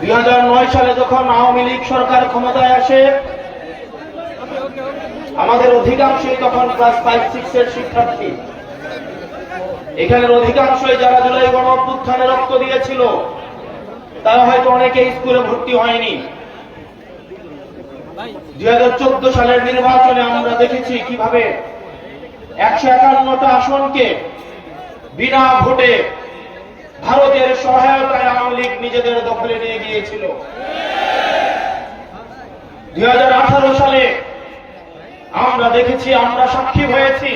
2009 সালে যখন আওয়ামী লীগ সরকার ক্ষমতায় আসে, আমাদের অধিকাংশই তখন ক্লাস 5-6 এর শিক্ষার্থী। এখানের অধিকাংশই যারা জুলাই গণ অভ্যুত্থানে রক্ত দিয়েছিল তারা হয়তো অনেকে স্কুলে ভর্তি হয়নি। 2014 সালের নির্বাচনে আমরা দেখেছি কিভাবে 151টা আসনকে বিনা ভোটে ভারতের সহায়তায় আওয়ামী লীগ নিজেদের দখলে নিয়ে গিয়েছিল। 2018 সালে আমরা দেখেছি, আমরা সাক্ষী হয়েছি,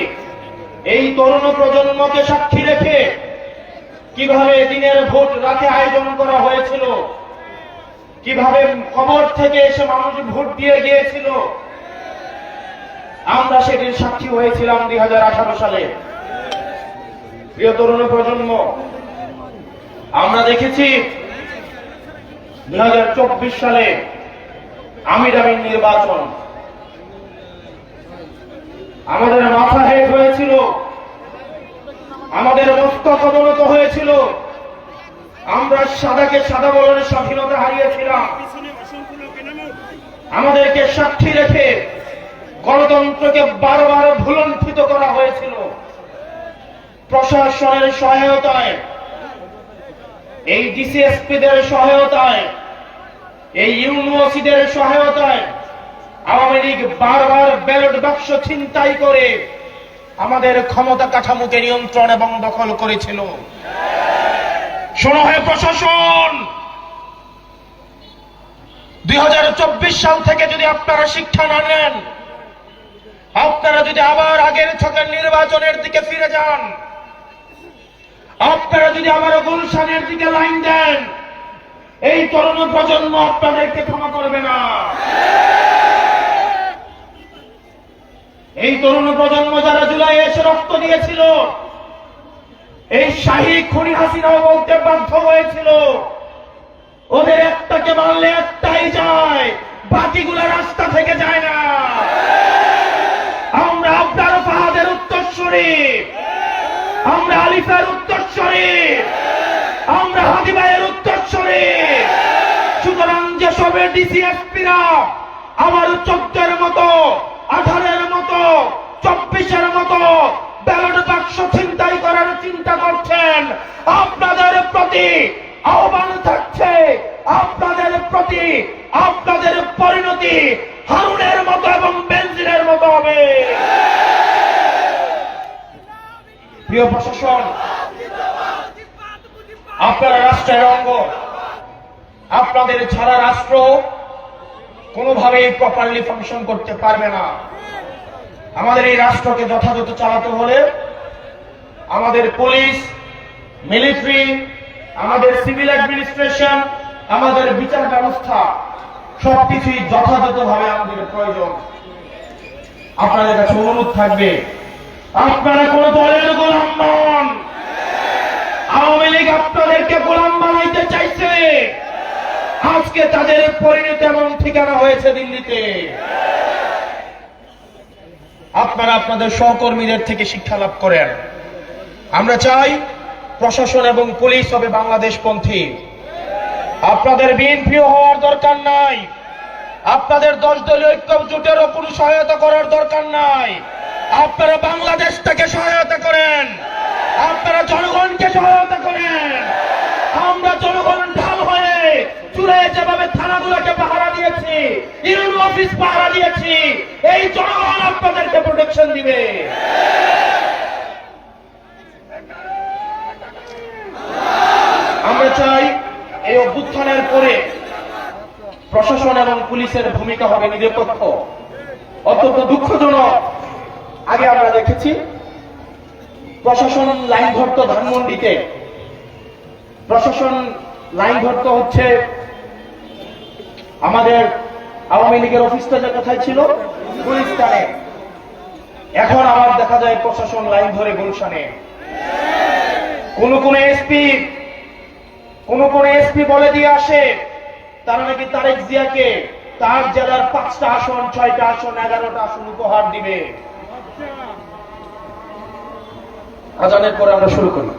এই তরুণ প্রজন্মকে সাক্ষী রেখে কিভাবে দিনের ভোট রাতে আয়োজন করা হয়েছিল, কিভাবে খবর থেকে এসে মানুষ ভোট দিয়ে গিয়েছিল। আমরা সেটির সাক্ষী হয়েছিলাম 2018 সালে। প্রিয় তরুণ প্রজন্ম, আমরা দেখেছি 2024 সালে আমিরামিন নির্বাচন। আমাদের মাথা হেট হয়েছিল, আমাদের মস্তক অবনত হয়েছিল, আমরা সাদাকে সাদা বলার স্বাধীনতা হারিয়েছিলাম। আমাদেরকে সাক্ষী রেখে গণতন্ত্রকে বারবার ভুলণ্ঠিত করা হয়েছিল। প্রশাসনের সহায়তায়, এই ডিসিএসপিদের সহায়তায়, এই ইউনিভার্সিটির সহায়তায় আওয়ামী লীগ বারবার ব্যালট বাক্স ছিনতাই করে আমাদের ক্ষমতা কাঠামোকে নিয়ন্ত্রণ এবং দখল করেছিল। শোনো হে প্রশাসন, 2024 সাল থেকে যদি আপনারা শিক্ষা না নেন, আপনারা যদি আবার আগের ছকের নির্বাচনের দিকে ফিরে যান, আপনারা যদি আবার গুলশানের দিকে লাইন দেন, এই তরুণ প্রজন্ম আপনাদেরকে ক্ষমা করবে না। এই তরুণ প্রজন্ম যারা জুলাই এসে রক্ত দিয়েছিল, এই শাহী খুনি হাসিনাও বলতে বাধ্য হয়েছিল, ওদের একটাকে মারলে একটাই যায়, বাকিগুলো রাস্তা থেকে যায় না। আমরা আপনার ফাহাদের উত্তরসূরি, আমরা আলিফের উত্তরসূরি, আমরা হাদিবাইয়ের উত্তরসূরি। সুতরাং যেসবের ডিসিএসপিরা আমার 14-এর মতো, 18-এর মতো, 24-এর মতো ব্যালট বাক্স ছিনতাই করার চিন্তা করছেন, আপনাদের প্রতি আহ্বান থাকছে, আপনাদের প্রতি আপনাদের পরিণতি হারুনের মতো এবং বেনজিরের মতো হবে। প্রিয় প্রশাসন, আপনারা রাষ্ট্রের অঙ্গ, আপনাদের ছাড়া রাষ্ট্র কোনোভাবেই প্রপারলি ফাংশন করতে পারবে না। আমাদের এই রাষ্ট্রকে যথাযথ চালাতে হলে আমাদের পুলিশ, মিলিটারি, আমাদের সিভিল অ্যাডমিনিস্ট্রেশন, আমাদের বিচার ব্যবস্থা সবকিছুই যথাযথভাবে আমাদের প্রয়োজন। আপনাদের কাছে অনুরোধ থাকবে, আপনারা কোন দলের গোলাম নন। আওয়ামী লীগ আপনাদেরকে গোলাম বানাইতে চাইছে, আজকে তাদের পরিণতি এবং ঠিকানা হয়েছে দিল্লিতে। আপনারা আপনাদের সহকর্মীদের থেকে শিক্ষা লাভ করেন। আমরা চাই প্রশাসন এবং পুলিশ হবে বাংলাদেশপন্থী। আপনাদের বিএনপিও হওয়ার দরকার নাই, আপনাদের 10 দলীয় ঐক্য জোটেরও কোনো সহায়তা করার দরকার নাই। আপনারা বাংলাদেশটাকে সহায়তা করেন, আপনারা জনগণকে সহায়তা করেন। আমরা জনগণ ঢাল হয়ে চুলে যেভাবে থানাগুলোকে পাহারা দিয়েছি, ইউনিয়ন অফিস পাহারা দিয়েছি, এই জনগণ আপনাদেরকে প্রোটেকশন দিবে। আমরা চাই এই অভ্যুত্থানের পরে প্রশাসন এবং পুলিশের ভূমিকা হবে নিরপেক্ষ। অত্যন্ত দুঃখজনক, আগে আমরা দেখেছি প্রশাসন লাইন ধরত ধানমন্ডিতে, প্রশাসন লাইন ধরত হচ্ছে আমাদের আওয়ামী লীগের অফিসটা যে কোথায় ছিল, গুলিস্তানে। এখন আবার দেখা যায় প্রশাসন লাইন ধরে গুলশানে। কোন এসপি বলে দিয়ে আসে তারা নাকি তারেক জিয়াকে তার জেলার 5টা আসন, 6টা আসন, 11টা আসন উপহার দিবে। আজানের পরে আমরা শুরু করি।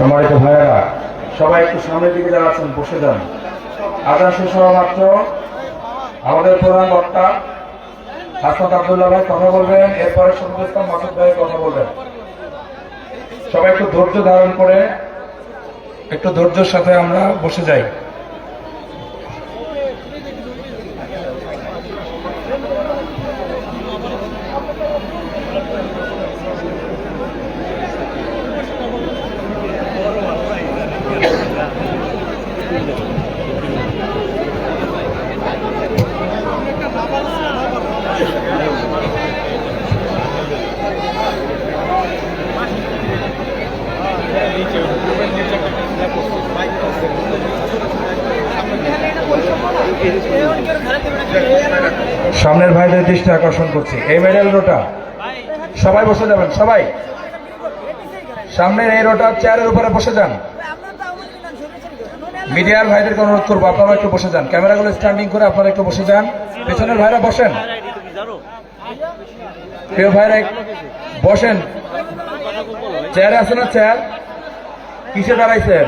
সম্মানিত ভাইয়েরা, সবাই একটু সামনের দিকে যারা আছেন বসে যান। আজান শেষ হওয়া মাত্র আমাদের প্রধান বক্তা হাসনাত আব্দুল্লাহ ভাই কথা বলবেন, এরপরে শফিকুল ইসলাম মাসুদ ভাই কথা বলবেন। সবাই একটু ধৈর্য ধারণ করে একটু ধৈর্যের সাথে আমরা বসে যাই। সামনের ভাইদের দৃষ্টি আকর্ষণ করছি, এই মেডেল রোটা সবাই বসে যাবেন। সবাই সামনের এই রোটা চেয়ারের উপরে বসে যান। মিডিয়ার ভাইদেরকে অনুরোধ করবো আপনারা একটু বসে যান, ক্যামেরাগুলো স্ট্যান্ডিং করে আপনারা একটু বসে যান। পেছনের ভাইরা বসেন, প্রিয় ভাইরা বসেন। চেয়ারে আছে না? চেয়ার কিসে দাঁড়াইছেন?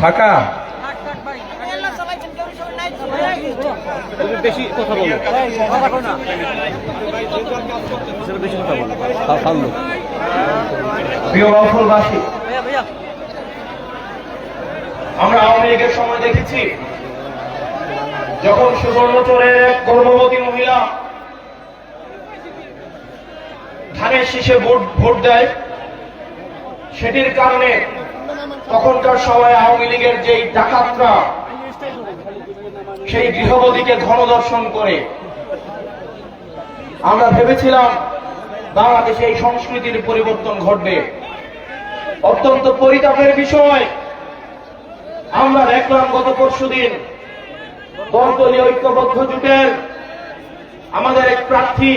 ফাঁকা? বেশি কথা বলো, প্রিয় বাউফলবাসী, আমরা আওয়ামী লীগের সময় দেখেছি যখন সুবর্ণচরের এক গর্ভবতী মহিলা ধানের শীষে ভোট দেয়, সেটির কারণে তখনকার সময় আওয়ামী লীগের যেই ডাকাতরা সেই গৃহবধূকে ঘনদর্শন করে। আমরা ভেবেছিলাম বাংলাদেশে এই সংস্কৃতির পরিবর্তন ঘটবে। অত্যন্ত পরিতাপের বিষয়, আমরা দেখলাম গত পরশুদিন দলদলীয় ঐক্যবদ্ধ জোটের আমাদের এক প্রার্থী,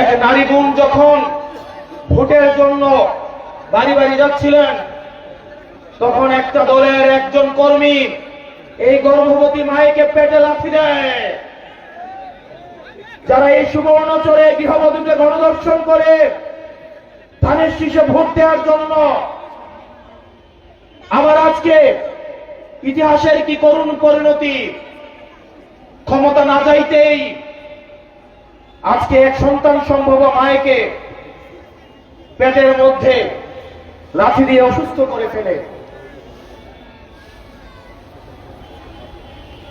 এক নারী বোন যখন ভোটের জন্য বাড়ি বাড়ি যাচ্ছিলেন, তখন একটা দলের একজন কর্মী এই গর্ভবতী মায়েকে পেটে লাথি দেয়। যারা এই সুবর্ণচরে গৃহবধূকে গণদর্শন করে ধানের শীষে ভোট দেওয়ার জন্য, আবার আজকে ইতিহাসের কি করুণ পরিণতি, ক্ষমতা না যাইতেই আজকে এক সন্তান সম্ভব মায়েকে পেটের মধ্যে লাথি দিয়ে অসুস্থ করে ফেলে।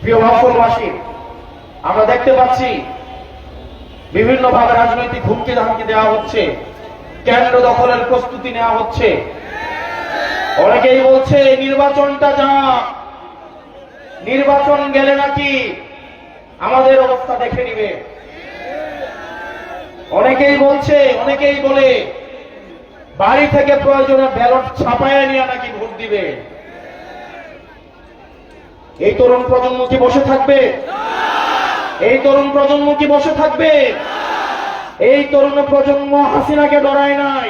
প্রিয় বাউফলবাসী, আমরা দেখতে পাচ্ছি বিভিন্নভাবে রাজনৈতিক হুমকি ধামকি দেওয়া হচ্ছে, কেন্দ্র দখলের প্রস্তুতি নেওয়া হচ্ছে। অনেকেই বলছে নির্বাচনটা যা, নির্বাচন গেলে নাকি আমাদের অবস্থা দেখে নিবে। অনেকেই বলে বাড়ি থেকে প্রয়োজনে ব্যালট ছাপায় নিয়ে নাকি ভোট দিবে। এই তরুণ প্রজন্ম কি বসে থাকবে? এই তরুণ প্রজন্ম কি বসে থাকবে? এই তরুণ প্রজন্ম হাসিনাকে ডরায় নাই।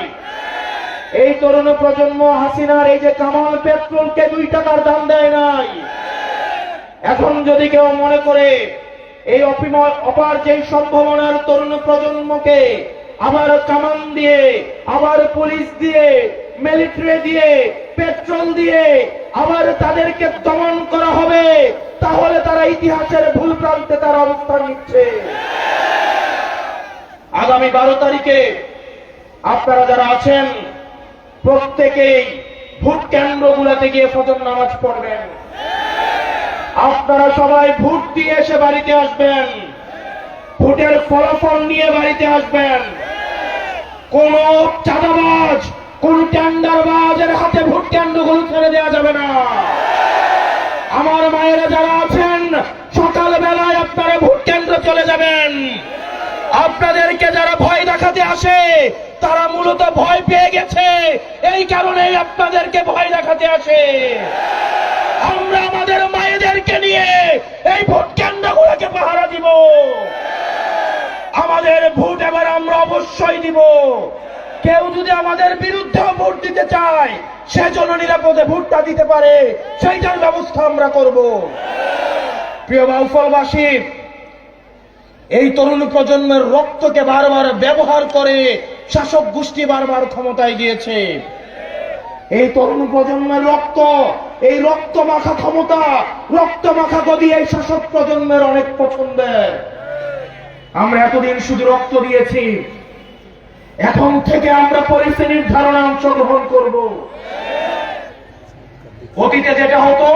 এই তরুণ প্রজন্ম হাসিনার এই যে কামাল পেট্রোলকে 2 টাকার দাম দেয় নাই। এখন যদি কেউ মনে করে এই অপার যে সম্ভাবনার তরুণ প্রজন্মকে আবার কামান দিয়ে, আবার পুলিশ দিয়ে, মিলিটারি দিয়ে, পেট্রোল দিয়ে আবার তাদেরকে দমন করা হবে, তাহলে তারা ইতিহাসের ভুল প্রান্তে তার অবস্থান নিচ্ছে। আগামী 12 তারিখে আপনারা যারা আছেন প্রত্যেকেই ভোট কেন্দ্রগুলোতে গিয়ে ফজর নামাজ পড়বেন। আপনারা সবাই ভোট দিয়ে এসে বাড়িতে আসবেন, ভোটের ফলাফল নিয়ে বাড়িতে আসবেন। কোন চাঁদাবাজ, কোন টেন্ডারবাজের হাতে ভোট কেন্দ্রগুলো ছেড়ে দেওয়া যাবে না। আমার মায়েরা যারা আছেন সকালবেলায় আপনারা ভোট কেন্দ্র চলে যাবেন। আপনাদেরকে যারা ভয় দেখাতে আসে তারা মূলত ভয় পেয়ে গেছে, এই কারণেই আপনাদেরকে ভয় দেখাতে আসে। আমরা আমাদের মায়েদেরকে নিয়ে এই ভোট কেন্দ্রগুলোকে পাহারা দিব। আমাদের ভোট এবার আমরা অবশ্যই দিব। কেউ যদি আমাদের বিরুদ্ধে ভোট দিতে চায়, সেজন্য নিরাপদে ভোটটা দিতে পারে, সেইটার ব্যবস্থা আমরা করব। প্রিয় বাউফলবাসী, এই তরুণ প্রজন্মের রক্তকে বারবার ব্যবহার করে শাসক গোষ্ঠী বারবার ক্ষমতায় গিয়েছে। এই তরুণ প্রজন্মের রক্ত, এই রক্ত মাখা ক্ষমতা, রক্ত মাখা গদি এই শাসক প্রজন্মের অনেক পছন্দের। আমরা এতদিন শুধু রক্ত দিয়েছি, এখন থেকে আমরা পলিসি নির্ধারণে অংশগ্রহণ করব। অতীতে যেটা হতো,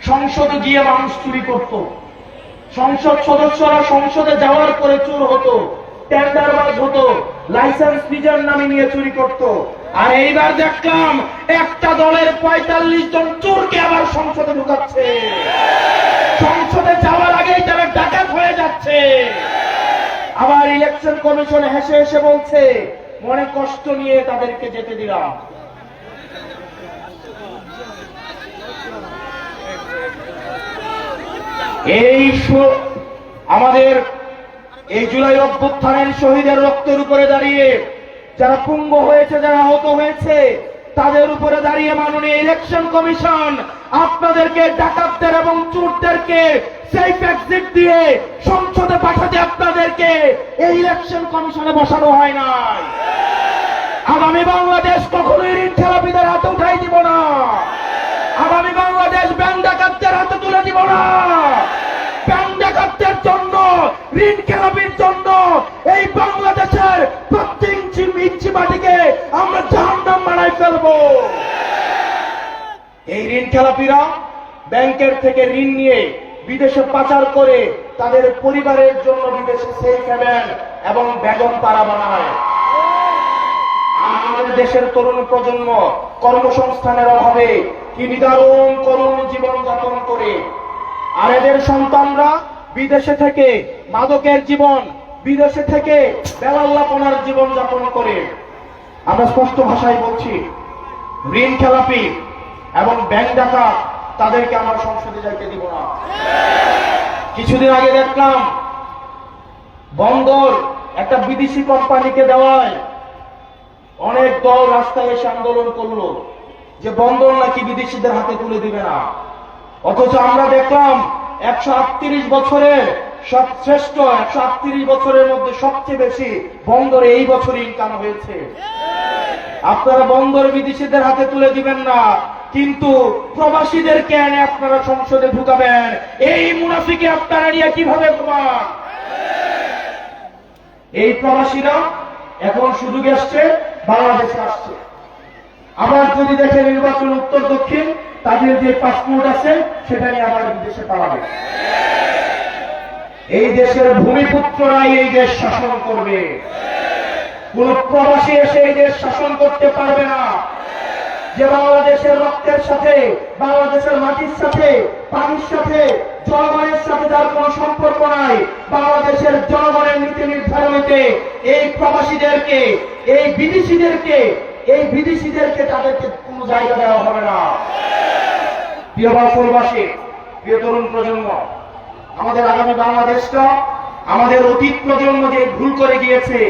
সংসদে গিয়ে মানুষ চুরি করত, সংসদ সদস্যরা সংসদে যাওয়ার পরে চোর হতো, টেন্ডারবাজ হতো, লাইসেন্স নিজের নামে নিয়ে চুরি করত। আর এইবার দেখলাম একটা দলের ৪৫ জন চোরকে আবার সংসদে ঢুকাচ্ছে, সংসদে যাওয়ার আগেই তারা ডাকাত হয়ে যাচ্ছে। আবার ইলেকশন কমিশন হেসে হেসে বলছে মনে কষ্ট নিয়ে তাদেরকে যেতে দিলাম। আমাদের এই জুলাই অভ্যুত্থানের শহীদের রক্তের উপরে দাঁড়িয়ে যারা পুঙ্গ হয়েছে, যারা আহত হয়েছে, তাদের উপরে দাঁড়িয়ে মাননীয় ইলেকশন কমিশন আপনাদেরকে, ডাকাতদের এবং চোরদেরকে সেফ এক্সিট দিয়ে সংসদে পাঠাতে আপনাদেরকে এই ইলেকশন কমিশনে বসানো হয় নাই। আগামী বাংলাদেশ কখনোই ঋণ খেলাপিদের হাতে উঠাই দিব না, আগামী বাংলাদেশ ব্যাংক ডাকাতদের হাতে তুলে দিব না। ব্যাংক ডাকাতদের জন্য, ঋণ খেলাপির জন্য এই বাংলাদেশের প্রত্যেক ইঞ্চি মাটিকে আমরা জাহান্নাম বানাই ফেলবো। এই ঋণ খেলাপিরা ব্যাংকের থেকে ঋণ নিয়ে বিদেশে পাচার করে তাদের পরিবারের জন্য বিদেশে সেফ হেভেন এবং বেগম পাড়া বানায়। আমাদের দেশের তরুণ প্রজন্ম কর্মসংস্থানের অভাবে কি নিদারুণ করুণ জীবন যাপন করে, আর এদের সন্তানরা বিদেশে থেকে মাদকের জীবন, বিদেশে থেকে বেলাল্লাপনার জীবন যাপন করে। আমরা স্পষ্ট ভাষায় বলছি, ঋণ খেলাপি এবং ব্যাংক ডাকাত তাদেরকে আমরা সংসদে যাইতে দিব না। কিছুদিন আগে দেখলাম বন্দর একটা বিদেশি কোম্পানিকে দেওয়ায় অনেক দল রাস্তায় এসে আন্দোলন করলো যে বন্দর নাকি বিদেশিদের হাতে তুলে দিবে না। অথচ আমরা দেখলাম 138 বছরের শ্রেষ্ঠ 138 বছরের মধ্যে সবচেয়ে বেশি বন্দরে এই বছর ইনকাম হয়েছে। আপনারা বন্দর বিদেশিদের হাতে তুলে দিবেন না, কিন্তু প্রবাসীদেরকে এনে আপনারা সংসদে ঢুকাবেন। এই মুনাফিকে আপনারা নিয়ে কিভাবে ঘুমান? এই প্রবাসীরা এখন সুযোগ আসছে, বাংলাদেশে আসছে। আবার যদি দেখে নির্বাচন উত্তর দক্ষিণ, তাদের যে পাসপোর্ট আছে সেটা নিয়ে আবার বিদেশে পালাবে। এই দেশের ভূমিপুত্ররাই এই দেশ শাসন করবে, কোন প্রবাসী এসে এই দেশ শাসন করতে পারবে না। যে বাংলাদেশের রক্তের সাথে, বাংলাদেশের মাটির সাথে, পানির সাথে, জনগণের সাথে যার কোন সম্পর্ক নাই, বাংলাদেশের জনগণের নীতি নির্ধারণীতে এই প্রবাসীদেরকে, এই বিদেশিদেরকে তাদেরকে কোনো জায়গা দেওয়া হবে না। প্রিয় বাংলাদেশবাসী, প্রিয় তরুণ প্রজন্ম, আমাদের আগামী বাংলাদেশটা, আমাদের অতীত প্রজন্ম যে ভুল করে গিয়েছে,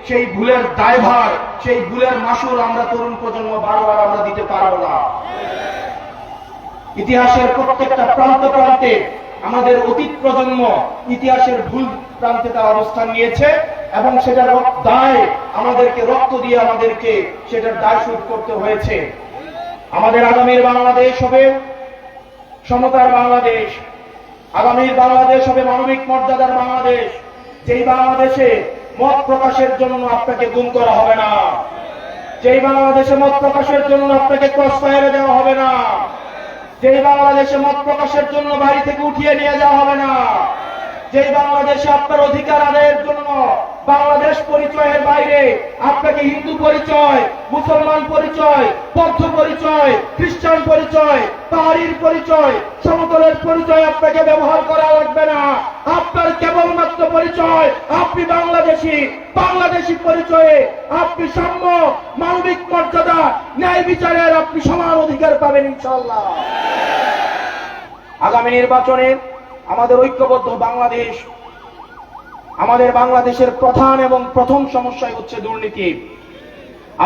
সেই ভুলের দায়ভার, সেই ভুলের মাসুল আমরা তরুণ প্রজন্ম বারবার আমরা দিতে পারবো না। ইতিহাসের প্রত্যেকটা প্রান্তে প্রান্তে আমাদের অতীত প্রজন্ম ইতিহাসের ভুল প্রান্তে তার অবস্থান নিয়েছে এবং সেটার দায় আমাদেরকে, রক্ত দিয়ে আমাদেরকে সেটার দায় শোধ করতে হয়েছে। আমাদের আগামীর বাংলাদেশ হবে সমতার বাংলাদেশ, আগামীর বাংলাদেশ হবে মানবিক মর্যাদার বাংলাদেশ, যেই বাংলাদেশে মত প্রকাশের জন্য আপনাকে গুম করা হবে না, যেই বাংলাদেশে মত প্রকাশের জন্য আপনাকে ক্রস ফায়ারে দেওয়া হবে না, যেই বাংলাদেশে মত প্রকাশের জন্য বাড়ি থেকে উঠিয়ে নিয়ে যাওয়া হবে না, যেই বাংলাদেশে আপনার অধিকার আদায়ের জন্য বাংলাদেশ পরিচয়ের বাইরে আপনাকে হিন্দু পরিচয়, মুসলমান পরিচয়, বৌদ্ধ পরিচয়, খ্রিস্টান পরিচয়, পাহাড়ির পরিচয়, সমতলের পরিচয় আপনাকে ব্যবহার করা লাগবে না। আপনার কেবলমাত্র পরিচয় আপনি বাংলাদেশী, বাংলাদেশী পরিচয়ে আপনি সাম্য, মানবিক মর্যাদা, ন্যায় বিচারের আপনি সমান অধিকার পাবেন ইনশাআল্লাহ। আগামী নির্বাচনে আমাদের ঐক্যবদ্ধ বাংলাদেশ, আমাদের বাংলাদেশের প্রধান এবং প্রথম সমস্যাই হচ্ছে দুর্নীতি।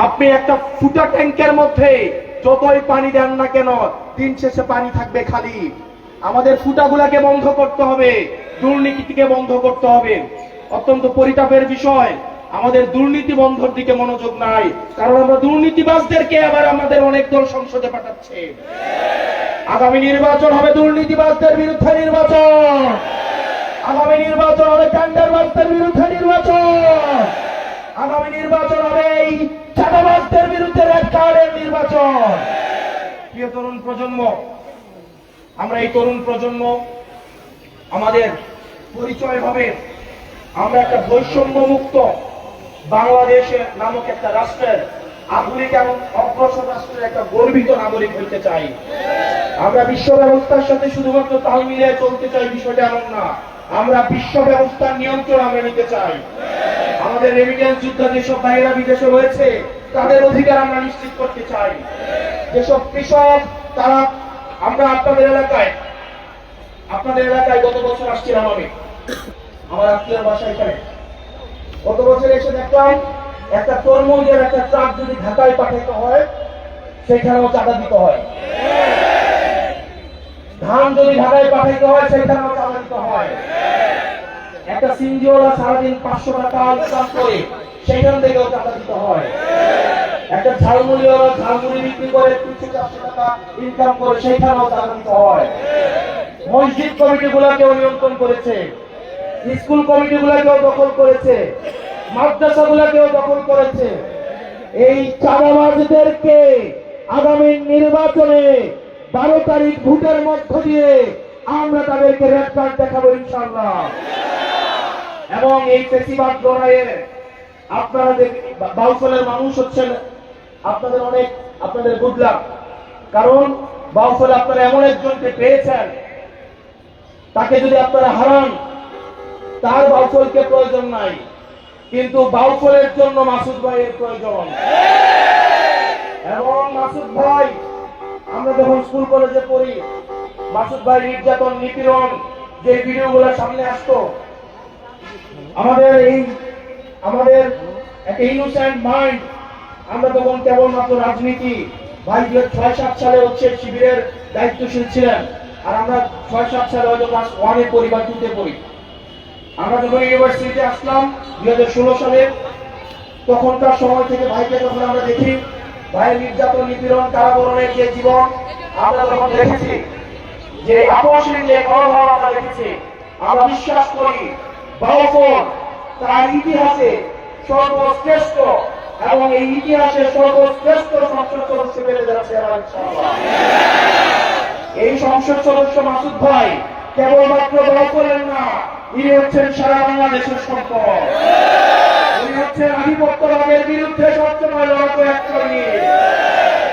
আপনি একটা ফুটা ট্যাঙ্কের মধ্যে যতই পানি দেন না কেন, দিন শেষে পানি থাকবে খালি। আমাদের ফুটাগুলাকে বন্ধ করতে হবে, দুর্নীতিকে বন্ধ করতে হবে। অত্যন্ত পরিতাপের বিষয়, আমাদের দুর্নীতি বন্ধের দিকে মনোযোগ নাই, কারণ আমরা দুর্নীতিবাজদেরকে আবার আমাদের অনেক দল সংসদে পাঠাচ্ছে। আগামী নির্বাচন হবে দুর্নীতিবাজদের বিরুদ্ধে নির্বাচন, আগামী নির্বাচন হবে টেন্ডারবাজদের বিরুদ্ধে নির্বাচন, আগামী নির্বাচন হবে এই চাঁদাবাজদের বিরুদ্ধে রেড কার্ডের নির্বাচন। প্রিয় তরুণ প্রজন্ম, আমরা এই তরুণ প্রজন্ম আমাদের পরিচয় হবে আমরা একটা বৈষম্য মুক্ত বাংলাদেশের নামক একটা রাষ্ট্রের আধুনিক এবং অগ্রসর রাষ্ট্রের একটা গর্বিত নাগরিক হইতে চাই। আমরা বিশ্ব ব্যবস্থার সাথে শুধুমাত্র তাল মিলিয়ে চলতে চাই, বিষয়টা এমন না। আমরা বিশ্ব ব্যবস্থার নিয়ন্ত্রণ আমরা নিতে চাই। আমাদের রেমিটেন্স যোদ্ধা যেসব ভাইয়েরা বিদেশে রয়েছে তাদের অধিকার আমরা নিশ্চিত করতে চাই। যেসব কৃষক তারা, আমরা আপনাদের এলাকায় গত বছর আসছিলাম, আমি আমার আত্মীয় বাসা এখানে, গত বছর এসে দেখলাম একটা তরমুজের একটা ট্রাক যদি ঢাকায় পাঠাতে হয় সেখানেও চাঁদা দিতে হয়, ধান যদি ঢাকায় পাঠাইতে হয় সেখানেও চাঁদা দিতে হয়, একটা সিঞ্জিওয়ালা সারাদিন 500 টাকা ইনকাম করে সেখান থেকেও চাঁদা দিতে হয়, একটা ঝালমুড়িওয়ালা ঝালমুড়ি বিক্রি করে 200-400 টাকা ইনকাম করে সেখানেও চাঁদা দিতে হয়। মসজিদ কমিটি গুলাকেও নিয়ন্ত্রণ করেছে, স্কুল কমিটি গুলাকেও দখল করেছে, মাদ্রাসা গুলাকেও দখল করেছে। এই চাঁদাবাজদেরকে আগামী নির্বাচনে 12 তারিখ ভোটের মধ্য দিয়ে আমরা তাদেরকে রেড কার্ড দেখাবো ইনশাআল্লাহ। এবং এই ফেসিবাদ লড়াইয়ে আপনারা বাউফলের মানুষ হচ্ছেন, আপনাদের গুড লাক, কারণ বাউফলে আপনারা এমন একজনকে পেয়েছেন, তাকে যদি আপনারা হারান তার বাউফলকে প্রয়োজন নাই, কিন্তু বাউফলের জন্য মাসুদ ভাইয়ের প্রয়োজন। এবং মাসুদ ভাই, আমরা যখন স্কুল কলেজে পড়ি, মাসুদ ভাই নির্যাতন নিপীড়ন যে ভিডিওগুলো সামনে আসতো, আমাদের একটা ইনোসেন্ট মাইন্ড, আমরা তখন কেবলমাত্র রাজনীতি, ভাই 6-7 সালে হচ্ছে শিবিরের দায়িত্বশীল ছিলেন, আর আমরা 6-7 সালে হয়তো ক্লাস 1-এ পড়ি বা 2-তে পড়ি। আমরা যখন ইউনিভার্সিটিতে আসলাম 2016 সালে, তখনকার সময় থেকে ভাইকে যখন আমরা দেখি, ভাইয়ের নির্যাতন নিপীড়ন কারাবরণের যে জীবন আমরা যখন দেখেছি, যে আপসহীন যে মনোভাব আমরা দেখেছি, আমরা বিশ্বাস করি বাউফল তার ইতিহাসে সর্বশ্রেষ্ঠ এবং এই ইতিহাসে সর্বশ্রেষ্ঠ সংসদ সদস্য পেতে যাচ্ছে ইনশাআল্লাহ। এই সংসদ সদস্য মাসুদ ভাই কেবলমাত্র বাউফলের না, ইনি হচ্ছেন সারা বাংলাদেশের সম্পদ। উনি হচ্ছেন আধিপত্যবাদের বিরুদ্ধে সবসময় লড়াকু এক সৈনিক,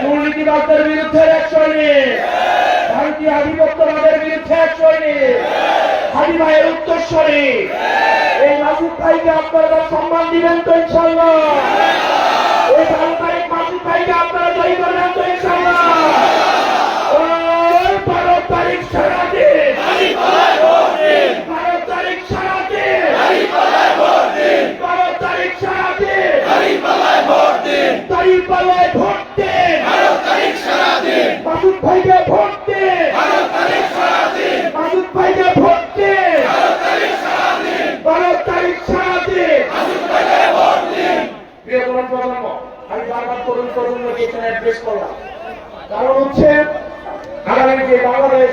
দুর্নীতিবাদদের বিরুদ্ধে এক সৈনিক, ভারতীয় আধিপত্যবাদের বিরুদ্ধে এক সৈনিক, হাজি ভাইয়ের উত্তরস্বরী। এই মাসুদ ভাইকে আপনারা সম্মান দিবেন তো ইনশাআল্লাহ? এই 12 তারিখ মাসুদ ভাইকে আপনারা জয়ী করবেন তো ইনশাআল্লাহ? ওই 12 তারিখ সারাদিন 12 তারিখ সারাদিন 12 তারিখ সারাদিন দাঁড়িপাল্লায় ভোট দিন, মাসুদ ভাইকে ভোট দিন, মাসুদ ভাইকে ভোট দিন, 12 তারিখ সারাদিন। প্রিয় তরুণ প্রজন্ম, আমি বারবার তরুণ প্রজন্মকে এখানে অ্যাড্রেস করলাম, কারণ হচ্ছে আগামী যে বাংলাদেশ,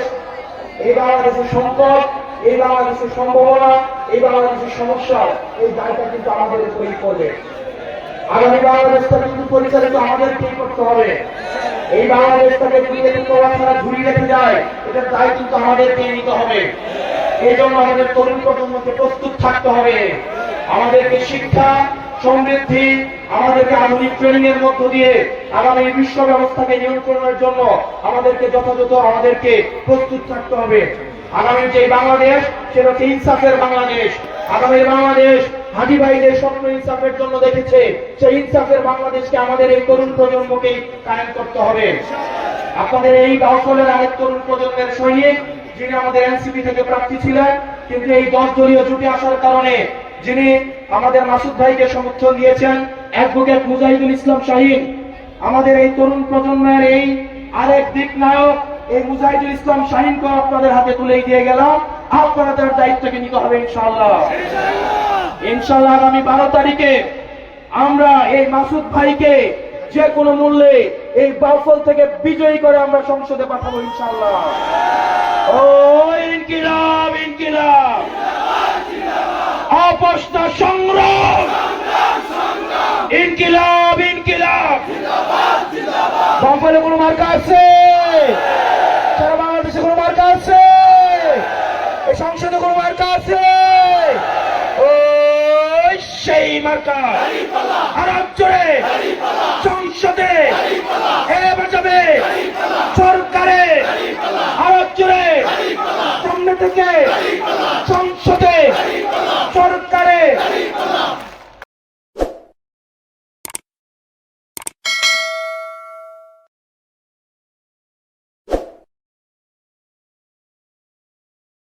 এই বাংলাদেশের সংকট, এই বাংলাদেশের সম্ভাবনা, এই বাংলাদেশের সমস্যা, এই দায়টা কিন্তু আমাদের তৈরি করবে। আগামী বাংলাদেশটা কিন্তু পরিচালিত আমাদেরকেই করতে হবে। এই বাংলাদেশটাকে যদি ছাড়া ঝুলিয়ে রেখে যায়, এটার দায় কিন্তু আমাদেরকেই নিতে হবে। এই জন্য আমাদের তরুণ প্রজন্মকে প্রস্তুত থাকতে হবে। আমাদেরকে শিক্ষা, সমৃদ্ধি, আমাদেরকে আধুনিক ট্রেনিং এর মধ্য দিয়ে আগামী বিশ্ব ব্যবস্থাকে নিয়ন্ত্রণের জন্য আমাদেরকে যথাযথ প্রস্তুত থাকতে হবে। আগামী যে বাংলাদেশ, সেটা হচ্ছে ইনসাফের বাংলাদেশ। আগামীর বাংলাদেশ হাজি ভাই যে স্বপ্ন ইনসাফের জন্য দেখেছে, সেই ইনসাফের বাংলাদেশকে আমাদের এই তরুণ প্রজন্মকে কায়েম করতে হবে। আপনাদের এই বাউফলের আরেক তরুণ প্রজন্মের সৈনিক, যিনি আমাদের এনসিপি থেকে প্রার্থী ছিলেন, কিন্তু এই 10 দলীয় জুটে আসার কারণে যিনি আমাদের মাসুদ ভাইকে সমর্থন দিয়েছেন, অ্যাডভোকেট মুজাহিদুল ইসলাম শাহীন। আমাদের এই তরুণ প্রজন্মের এই আরেক দিক নায়ক, এই মুজাহিদুল ইসলাম শাহীনকে আপনাদের হাতে তুলে দিয়ে গেলাম। আপনাদের দায়িত্বকে নিতে হবে ইনশাআল্লাহ। ইনশাআল্লাহ আগামী 12 তারিখে আমরা এই মাসুদ ভাইকে যে কোনো মূল্যে এই বাউফল থেকে বিজয়ী করে আমরা সংসদে পাঠাবো ইনশাআল্লাহ। ও ইনকিলাব ইনকিলাব, আপোষ না সংগ্রাম, ইনকিলাব ইনকিলাব। বাউফলে কোনো মার্কা আছে? সারা বাংলাদেশে কোনো মার্কা আছে? এই সংসদে কোনো মার্কা আছে? ওই সেই মার্কা আর জোরে সংসদে হে বাজাবে সরকারে আর জোরে সামনে থেকে সংসদে